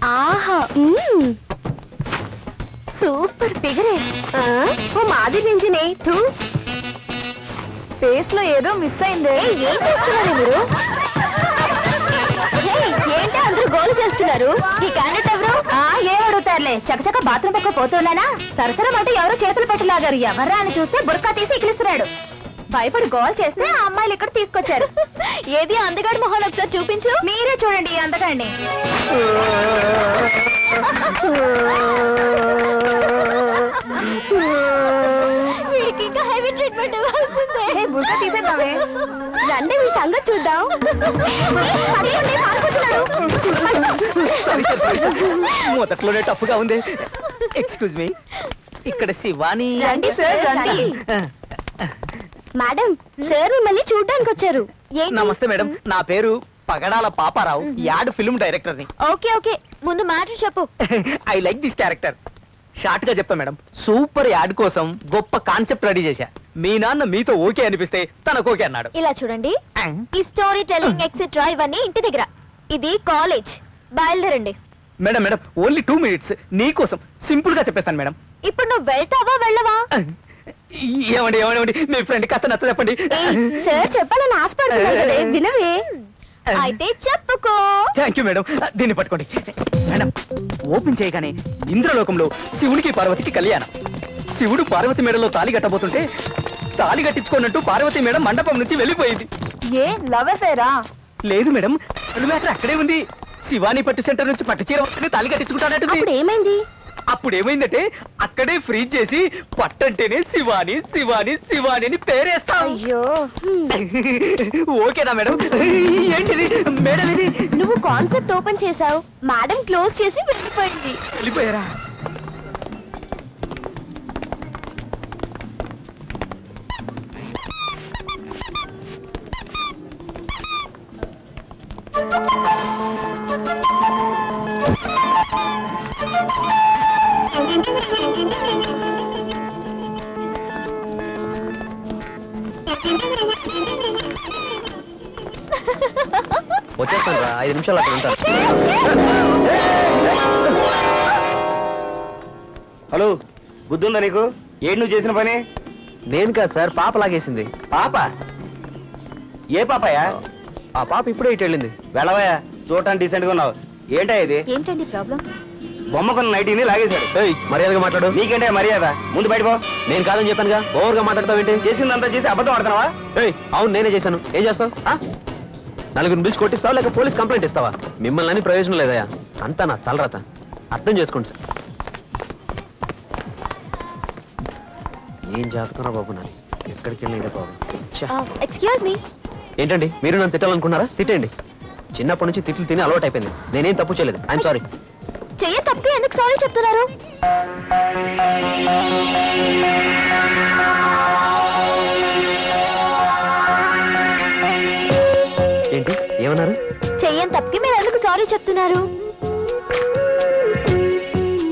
ఆహా సూపర్ ఫిగరే. ఓ మాదిరి నుంచినే తూ ఫేస్ లో ఏదో మిస్ అయిందే. ఏం చేస్తున్నారు మీరు? ఏంటి అందరూ గోలు చేస్తున్నారు? ఈ క్యాండిడేట్ ఎవరు? ఏం అడుగుతారులే, చకచక బాత్రూమ్ పక్క పోతున్నానా సరసరం అంటే ఎవరో చేతులు పట్టులాగారు. ఎవర్రా అని చూస్తే బుర్కా తీసి ఇకిలిస్తున్నాడు. భయపడి గోల్ చేస్తే ఆ అమ్మాయిలు ఇక్కడ తీసుకొచ్చారు. ఏది అందగాడి మొహం ఒకసారి చూపించు. మీరే చూడండి అందగాడిని. వీడికి ఇంకా హెవీ ట్రీట్మెంట్ ఇవ్వాల్సిందే. బుర్కా తీసేద్దామే, రండి మీ సంగతి చూద్దాం. మొదట్లోనే టఫ్గా ఉంది. ఎక్స్క్యూజ్ మీ, ఇక్కడ శివాని. రండి సార్ రండి. మేడం సార్ మిమ్మల్ని చూడ్డానికి వచ్చారు. నమస్తే మేడం, నా పేరు పగడాల పాపారావు, యాడ్ ఫిల్మ్ డైరెక్టర్ ని. ఓకే ఓకే, ముందు మ్యాటర్ చెప్పు. I like this character. Short గా చెప్తా మేడం, సూపర్ యాడ్ కోసం గొప్ప కాన్సెప్ట్ రెడీ చేశా. మీ నాన్న మీతో ఓకే అనిపిస్తే తనకు ఓకే అన్నాడు. ఇలా చూడండి, ఈ స్టోరీ టెల్లింగ్ ఎక్సెట్రా ఇవన్నీ ఇంటి దగ్గర, ఇది కాలేజ్. బయలుదేరండి. మేడం మేడం, ఓన్లీ 2 minutes నీకోసం సింపుల్ గా చెప్పేస్తాను మేడం. ఇప్పుడు నువ్వు వెళ్తావా వెళ్ళవా? ఏమండి ఏమండి, మీ ఫ్రెండ్ కాస్త నచ్చ చెప్పండి. సార్ చెప్పాలని ఆశపడుతున్నాడు, వినవే? అయితే చెప్పుకో. Thank you madam. దీన్ని పట్టుకోండి మేడం. ఓపెన్ చేయగానే ఇంద్రలోకంలో శివునికి పార్వతికి కళ్యాణం. శివుడు పార్వతి మేడలో తాళి కట్టబోతుంటే తాళి కట్టించుకోనట్టు పార్వతి మేడం మండపం నుంచి వెళ్ళిపోయింది. ఏ లవ్ అఫేరా? లేదు మేడం, మ్యాటర్ అక్కడే ఉంది. శివాని పట్టు సెంటర్ నుంచి పట్టు చీర వస్తుంది, తాళి కట్టించుకుంటానట్టు. ఏమైంది? అప్పుడు ఏమైందంటే అక్కడే ఫ్రీజ్ చేసి పట్టంటేనే శివాని శివాని శివాని అని పేరేస్తాం. అయ్యో ఓకేనా మేడం? ఏంటిది మేడం ఇది? నువ్వు కాన్సెప్ట్ ఓపెన్ చేసావు, మేడం క్లోజ్ చేసి వెళ్ళిపోయింది. వెళ్ళిపోయారా? వచ్చేస్తాను రా, 5 నిమిషాలు అక్కడ ఉంటాను. హలో, బుద్ధుందా నీకు? ఏంటి నువ్వు చేసిన పని? నేను కాదు సార్, పాప లాగేసింది. పాప? ఏ పాపయా? ఆ పాప ఇప్పుడే ఇటు వెళ్ళింది. వెళ్ళవయా, చూడటానికి డీసెంట్ గా ఉన్నావు. ఏంటా ఇది? ఏంటండి ప్రాబ్లం? బొమ్మ కొన్న నైటీని లాగేశాడు. మర్యాదగా మాట్లాడు. నీకేంటే మర్యాద? ముందు బయటపో. నేను కాదని చెప్పానుగా, ఓవర్గా మాట్లాడతావు ఏంటి? చేసిందంతా చేసి అబద్ధం ఆడుతున్నావా? అవును నేనే చేశాను. ఏం చేస్తావు? నలుగురిని పిలిచి కొట్టిస్తావా లేక పోలీస్ కంప్లైంట్ ఇస్తావా? మిమ్మల్ని అని ప్రయోజనం లేదయా, అంతా నా తలరాత. అర్థం చేసుకోండి సార్. ఏం జాతకరా బాబు, నా ఎక్కడికి వెళ్ళినా బాబు. Excuse me. ఏంటండి మీరు నన్ను తిట్టాలనుకున్నారా? తిట్టండి. చిన్నప్పటి నుంచి తిట్లు తిని అలవాటు అయిపోయింది. నేనేం తప్పు చేయలేదు. I'm sorry. చెయ్య తప్పి ఎందుకు సారీ చెప్తున్నారు? ఏంటి ఏమన్నారు? చెయ్యని తప్పకి మీరు ఎందుకు సారీ చెప్తున్నారు?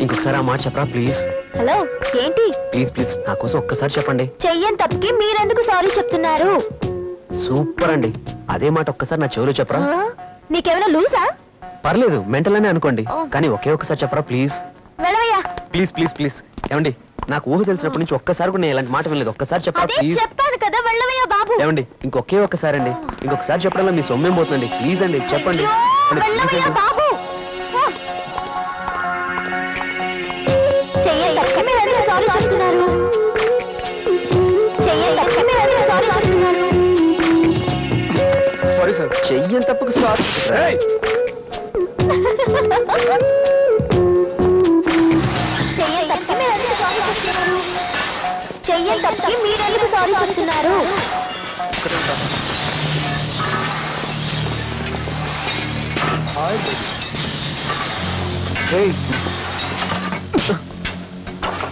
ఇంకొకసారి ఆ మాట చెప్పరా ప్లీజ్. హలో ఏంటి? ప్లీజ్ ప్లీజ్ నా కోసం ఒక్కసారి చెప్పండి. చెయ్యని తప్పకి మీరెందుకు సారీ చెప్తున్నారు? సూపర్ అండి, అదే మాట ఒక్కసారి నా చెవిలో చెప్పరా. నీకేమైనా లూజా? పర్లేదు, మెంటల్ అనే అనుకోండి, కానీ ఒకే ఒక్కసారి చెప్పరా ప్లీజ్. వెళ్ళవయ్యా. Please please please. ఏమండి, నాకు ఊహ తెలిసినప్పటి నుంచి ఒక్కసారి కూడా నేను ఇలాంటి మాట వినలేదు. ఒక్కసారి చెప్పరా ప్లీజ్. చెప్పాను కదా, వెళ్ళవయ్యా బాబు. ఏమండి, ఇంకొకే ఒక్కసారి అండి, ఇంకొకసారి చెప్పడంలో మీ సొమ్మేం పోతుందండి. ప్లీజ్ అండి చెప్పండి. వెళ్ళవయ్యా బాబు. చెయ్యని తప్పకి మీరు ఎందుకు సారీ చెప్తున్నారు? చెయ్యని తప్పకి మీరు ఎందుకు సారీ చెప్తున్నారు? సారీ సార్, చెయ్యని తప్పుకు సారీ. చెయ్యని తప్పకి మీరు ఎందుకు సారీ చెప్తున్నారు? చెయ్యని తప్పకి మీరు ఎందుకు సారీ చెప్తున్నారు?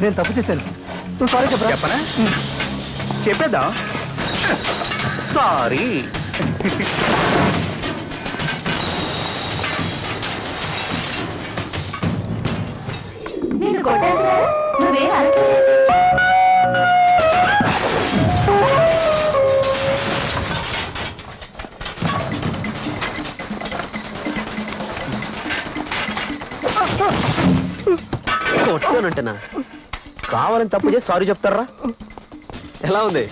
నేను తప్పు చేశాను, నువ్వు సారీ చెప్పరా? చెప్పనా? చెప్పేద్దాం. సారీ. నేను కొట్టేసా, నువ్వేం అనలేదు. కొట్టానంటేనా కావాలని తప్పు చేసి సారీ చెప్తారా? ఎలా ఉంది?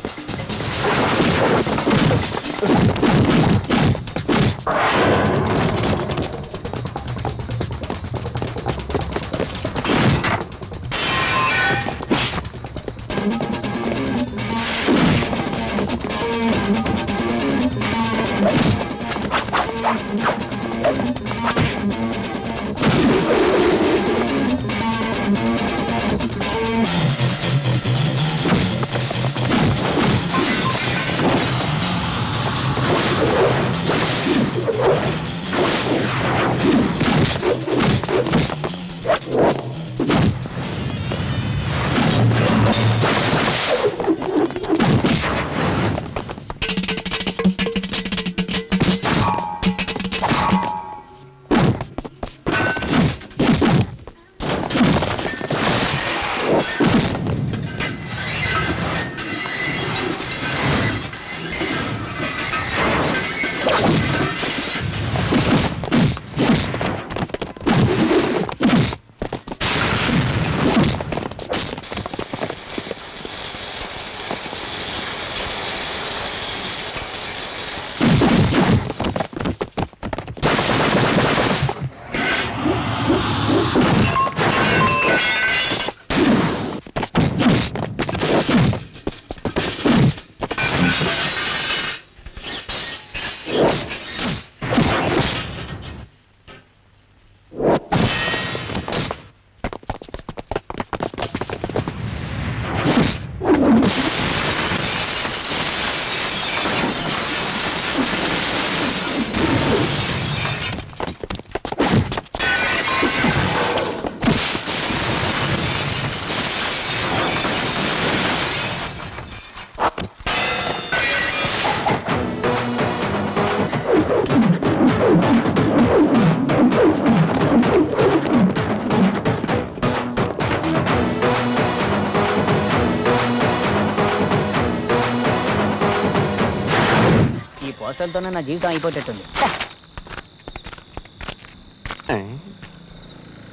పోస్టర్తోనే నా జీవితం అయిపోయేటట్టుంది.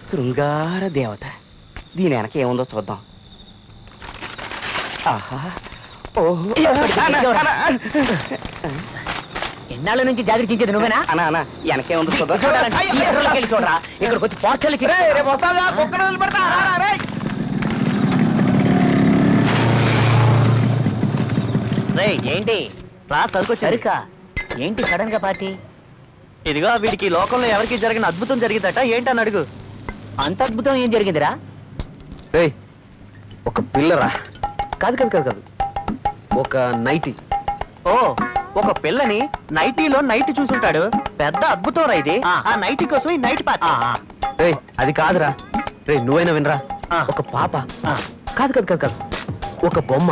శృంగార దేవత, దీని వెనక ఏముందో చూద్దాం. ఆహా, ఓహో, ఎన్నాళ్ళ నుంచి జాగ్రత్తించేది నువ్వేనా? అనా అనా వెనకేముందో చూద్దాం. చూడరా, ఇక్కడికి వచ్చి పోస్టర్లు ఏంటి సరుకా? ఏంటి సడన్ గా పార్టీ? ఇదిగో వీడికి లోకంలో ఎవరికి జరిగిన అద్భుతం జరిగిందట, ఏంటని అడుగు. అంత అద్భుతం ఏం జరిగిందిరా? ఒక పిల్లరా? కాదు కాదు కాదు కాదు, ఒక నైటీ. ఓ, ఒక పిల్లని నైటీలో నైట్ చూసుంటాడు. పెద్ద అద్భుతం రా ఇది. ఆ నైటీ కోసం ఈ నైట్ పార్టీ. అది కాదురా, నువ్వైనా వినరా. ఒక పాప. కాదు కాదు కాదు కాదు, ఒక బొమ్మ.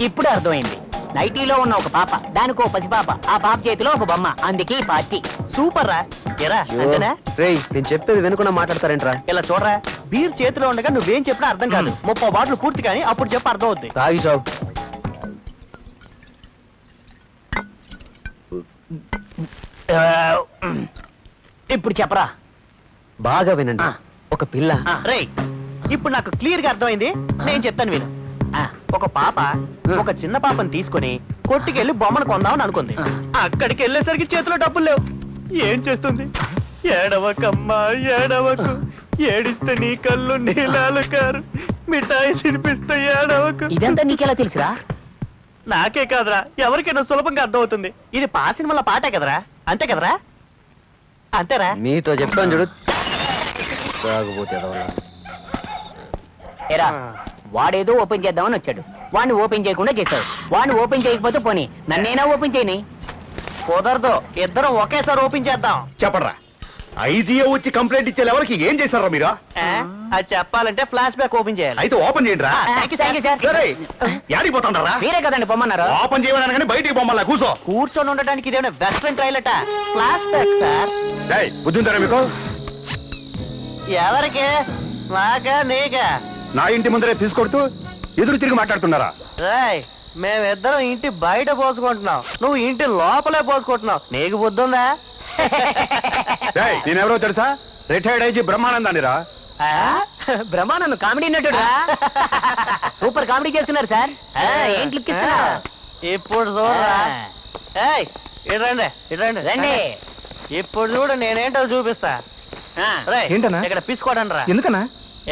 ఇప్పుడే అర్థమైంది. నైటీలో ఉన్న ఒక పాప, దానికో పసిపాప, ఆ పాప చేతిలో ఒక బొమ్మ, అందుకే పార్టీ. సూపర్ రా. నేను చెప్పేది వినకుండా మాట్లాడతారేంట్రా? ఇలా చూడరా, బీర్ చేతిలో ఉండగా నువ్వేం చెప్పినా అర్థం కాదు. 30 బాటిల్ పూర్తి కానీ అప్పుడు చెప్ప అర్థం అవుద్ది. తాగి చావు. ఇప్పుడు చెప్పరా. బాగా వినండి. ఒక పిల్ల. రేయ్, ఇప్పుడు నాకు క్లియర్ గా అర్థమైంది. నేను చెప్తాను విను. ఒక పాప ఒక చిన్న పాపని తీసుకుని కొట్టుకెళ్లి బొమ్మను కొందామని అనుకుంది. అక్కడికి వెళ్ళేసరికి చేతిలో డబ్బులు లేవు. ఏం చేస్తుంది? ఏడవకమ్మా ఏడవకు, ఏడిస్తే నీ కళ్ళు నీలాలు కారు, మిఠాయి తినిపిస్తే ఏడవకు. ఇదంతా నీకెలా తెలుసురా? నాకే కాదురా, ఎవరికైనా సులభంగా అర్థమవుతుంది. ఇది పా సినిమాల పాటే కదరా, అంతే కదరా? అంతేరా? మీతో చెప్తాను చూడు. తాగుపోతే ఏరా, వాడేదో ఓపెన్ చేద్దామని వచ్చాడు, వాడిని ఓపెన్ చేయకుండా చేశాడు. వాడిని ఓపెన్ చేయకపోతే పోనీ నన్నేనా ఓపెన్ చేయని? కుదరదు, ఇద్దరం ఒకేసారి ఓపెన్ చేద్దాం. చెప్పరా, ఐజీఓ వచ్చి కంప్లైంట్ ఇచ్చే ఎవరికి ఏం చేశారా మీరు? అది చెప్పాలంటే ఫ్లాష్ బ్యాక్ ఓపెన్ చేయాలి. అయితే ఓపెన్ చేయండి రా. యాడికి పోతాంటారా? మీరే కదండి పొమ్మన్నారు. ఓపెన్ చేయమని కానీ బయటికి పొమ్మల్లా కూర్చో. కూర్చొని ఉండడానికి ఇదేమైనా western toilet? Flashback sir. బుద్ధింటారా మీకు? ఎవరికి? నాకా నీకా? నా ఇంటి ముందరే తీసుకొడుతూ ఎదురు తిరిగి మాట్లాడుతున్నారా? రాయ్, మేమిద్దరం ఇంటి బయట పోసుకుంటున్నాం, నువ్వు ఇంటి లోపలే పోసుకుంటున్నావు. నీకు బుద్ధి ఉందా? నేనెవరో తెలుసా? రిటైర్డ్ ఐజీ బ్రహ్మానందాన్ని రా. బ్రహ్మానందం కామెడీ నటుడు సూపర్ కామెడీ చేస్తున్నారు సార్. ఏంటి లుక్ ఇస్తున్నారు ఇప్పుడు చూడరా. ఇట్రండి ఇట్రండి రండి. ఇప్పుడు చూడు నేనేంటో చూపిస్తా. ఏంటన్నా? ఇక్కడ పిసుకోడండి రా. ఎందుకన్నా?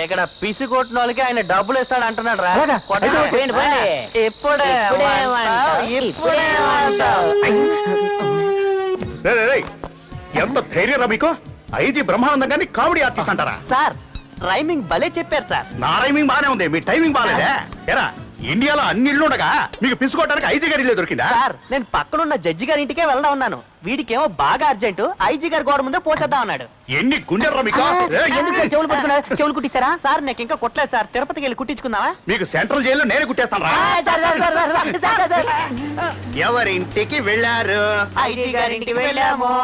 ఇక్కడ పిసి కొట్టిన వాళ్ళకి ఆయన డబ్బులు ఇస్తాడు అంటున్నాడు రా. అలాగా? ఇప్పుడే ఎంత ధైర్యం రా మీకు? ఐజీ బ్రహ్మానందం గారిని కామెడీ ఆర్టిస్ట్ అంటారా? సార్ రైమింగ్ భలే చెప్పారు సార్. నా టైమింగ్ బానే ఉంది, మీ టైమింగ్ బాగాలేదే. ఎరా ఇండియాలో అన్ని ఇళ్ళు ఉండగా మీకు పిసుకోవడానికి ఐజీ గారి ఇల్లే దొరికిందా? సార్ నేను పక్కనున్న జడ్జి గారి ఇంటికే వెళ్దాం ఉన్నాను. వీడికేమో బాగా అర్జెంట్, ఐజీ గారి గోడ ముందే పోచేద్దాం అన్నాడు. ఎన్ని గుండెర్రా మీకు? ఎందుకు సార్ చెవులు పట్టుకున్నారు? చెవులు కుట్టిస్తారా సార్? నాకు ఇంకా కుట్టలేదు సార్. తిరుపతికి వెళ్ళి కుట్టించుకుందామా? మీకు సెంట్రల్ జైల్లో నేనే కుట్టేస్తాను రా. ఎవరింటికి వెళ్ళారు? ఐజీ గారి ఇంటికి వెళ్ళాము.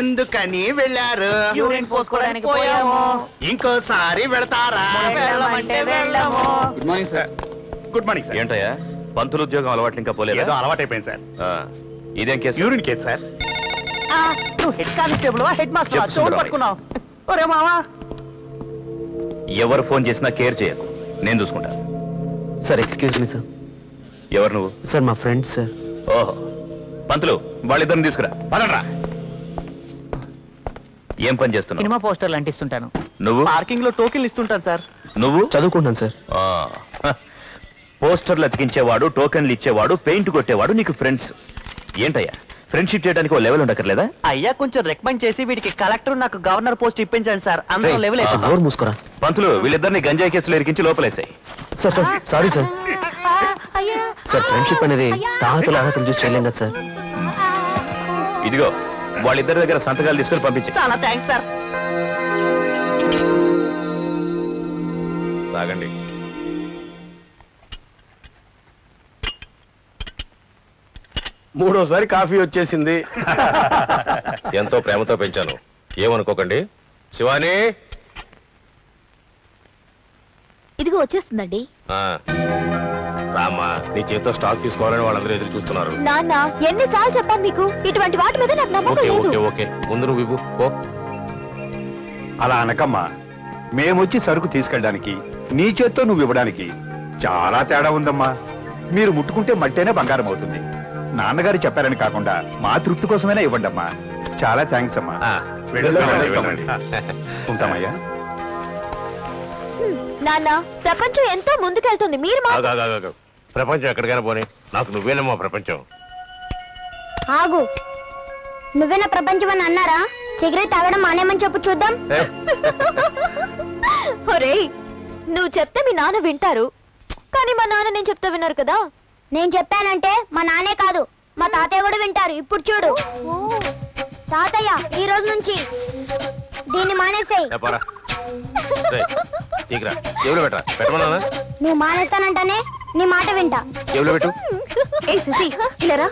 ఎందుకని వెళ్ళారు? యూరిన్ పోసుకోవడానికి పోయాము. ఇంకోసారి వెళతారా? వెళ్ళమంటే వెళ్ళాము. Good morning sir. Good morning sir. ఏంటయ్యా పంతులు ఉద్యోగం అలవాట్లు ఇంకా పోలేదా? ఏదో అలవాటైపోయింది సార్. ఇదేం కేసు? Urine case sir. నువ్వు హెడ్ కానిస్టేబుల్ హెడ్ మాస్టర్ చెప్పు చెవులు సుందరరావు. పట్టుకున్నావు. ఒరే మావా ఎవరు ఫోన్ చేసినా కేర్ చేయకు, నేను చూసుకుంటాను. Sir excuse me sir. ఎవరు నువ్వు? సార్ మా ఫ్రెండ్ సార్. ఓహో, పంతులు వాళ్ళిద్దరిని తీసుకురా. పదండ్రా. ఏం పని చేస్తున్నావు? సినిమా పోస్టర్లు అంటిస్తుంటాను. నువ్వు? పార్కింగ్ లో టోకెన్లు ఇస్తుంటాను సార్. నువ్వు? చదువుకుంటాను సార్. పోస్టర్లు అతికించేవాడు, టోకెన్లు ఇచ్చేవాడు, పెయింట్ కొట్టేవాడు నీకు ఫ్రెండ్స్. ఏంటయ్యా ఫ్రెండ్షిప్ చేయడానికి ఓ లెవెల్ ఉండక్కర్లేదా? అయ్యా కొంచెం రికమెండ్ చేసి వీడికి కలెక్టర్ నాకు గవర్నర్ పోస్ట్ ఇప్పించండి సార్. అందరూ లెవెల్ నోరు మూసుకోరా. పంతులు వీళ్ళిద్దరిని గంజాయి కేసులో ఇరికించి లోపలేసాయి. Sir sir sorry sir. Sir friendship అనేది తాహతులు అర్హతలు చూసి చేయలేం కదా సార్. ఇదిగో వాళ్ళిద్దరి దగ్గర సంతకాలు తీసుకొని పంపించి. చాలా థ్యాంక్స్ సార్. తాగండి. మూడోసారి కాఫీ వచ్చేసింది. ఎంతో ప్రేమతో పెంచాను, ఏమనుకోకండి. శివాని, ఇదిగో వచ్చేస్తుందండి. రామ్మా, నీ చేతితో స్టాక్ తీసుకోవాలని వాళ్ళందరూ ఎదురు చూస్తున్నారు. నాన్న ఎన్నిసార్లు చెప్పాను మీకు, ఇటువంటి వాటి మీద నాకు నమ్మకం ఓకే లేదు. ఓకే ఓకే, ముందు నువ్వు ఇవ్వు. పో. అలా అనకమ్మా, మేమొచ్చి సరుకు తీసుకెళ్ళడానికి నీ చేత్తో నువ్వు ఇవ్వడానికి చాలా తేడా ఉందమ్మా. మీరు ముట్టుకుంటే మట్టేనే బంగారం అవుతుంది. నాన్నగారు చెప్పారని కాకుండా మా తృప్తి కోసమైనా ఇవ్వండి అమ్మా. చాలా థ్యాంక్స్ అమ్మా. వెళ్ళండి. ఉంటామయ్యా. నాన్న ప్రపంచం ఎంతో ముందుకెళ్తుంది, మీరు ఆగు, ఆగు, ఆగు, ఆగు. ప్రపంచం ఎక్కడికైనా పోనీ, నాకు నువ్వేనమ్మా ప్రపంచం. ఆగు. నువ్వేనా ప్రపంచం అని అన్నారా? సిగరెట్ తాగడం మానేమని చెప్పు చూద్దాం. ఒరేయ్, నువ్వు చెప్తే మీ నాన్న వింటారు, కానీ మా నాన్న నేను చెప్తే విన్నారు కదా. నేను చెప్పానంటే మా నాన్నే కాదు మా తాతయ్య కూడా వింటారు. ఇప్పుడు చూడు తాతయ్య, ఈ రోజు నుంచి దీన్ని మానేసేయ్. చెప్పరా తీకురా. ఎవరు పెట్టరా? పెట్టమన్నా? నువ్వు మానేస్తానంటానే నీ మాట వింటా. ఎవరు పెట్టు? ఏ సుసి, ఇలారా.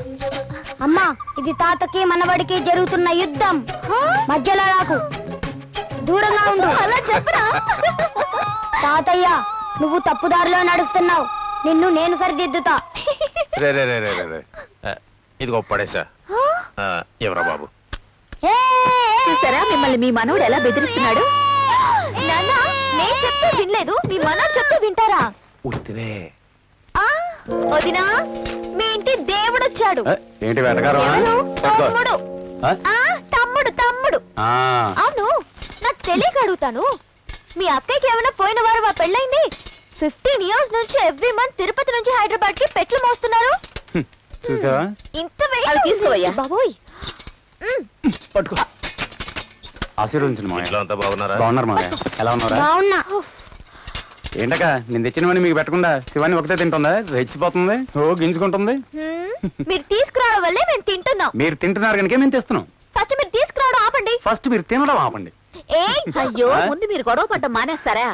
అమ్మా, ఇది తాతకి మనవడికి జరుగుతున్న యుద్ధం. మధ్యలో రాకు, దూరంగా ఉండు. అలా చెప్పరా? తాతయ్య, నువ్వు తప్పుదారిలో నడుస్తున్నావు, నిన్ను నేను సరిదిద్దుతా. రే రే రే రే రే. ఇదిగో పడేసా. ఎవరా బాబు? చూసారా మిమ్మల్ని మీ మనవడు ఎలా బెదిరిస్తున్నాడు? నాన్న, నేను చెప్తే వినలేదు, మీ మనవడు చెప్తే వింటారా? ఉత్తినే. వదినా, మీ ఇంటి దేవుడు వచ్చాడు. ఏంటి వెటకారం? ఎవరు? తమ్ముడు. తమ్ముడు తమ్ముడు. అవును, నాకు తెలియక అడుగుతాను, మీ అక్కకి ఏమైనా పోయిన వారు మా పెళ్ళైంది? 15 years నుంచి ఎవ్రీ మంత్ తిరుపతి నుంచి హైదరాబాద్ కి పెట్లు మోస్తున్నారు. చూసావా? ఇంత తీసుకోవయ్యా బాబోయ్. పట్టుకో. ఆశీర్వదించండి ఇంట్లో అంతా బాగున్నారా? బాగున్నారు మామయ్య. ఎలా ఉన్నారా? బాగున్నా. ఏంటక్క, నేను తెచ్చినవని మీకు పెట్టకుండా శివాని ఒకటే తింటుందా? రెచ్చిపోతుంది, ఓ గింజుకుంటుంది. మీరు తీసుకురావడం వల్లే మేము తింటున్నాం. మీరు తింటున్నారు కనుక మేము తెస్తున్నాం. ఫస్ట్ మీరు తీసుకురావడం ఆపండి. ఫస్ట్ మీరు తినడం ఆపండి. అయ్యో, ముందు మీరు గొడవ పడ్డం మానేస్తారా?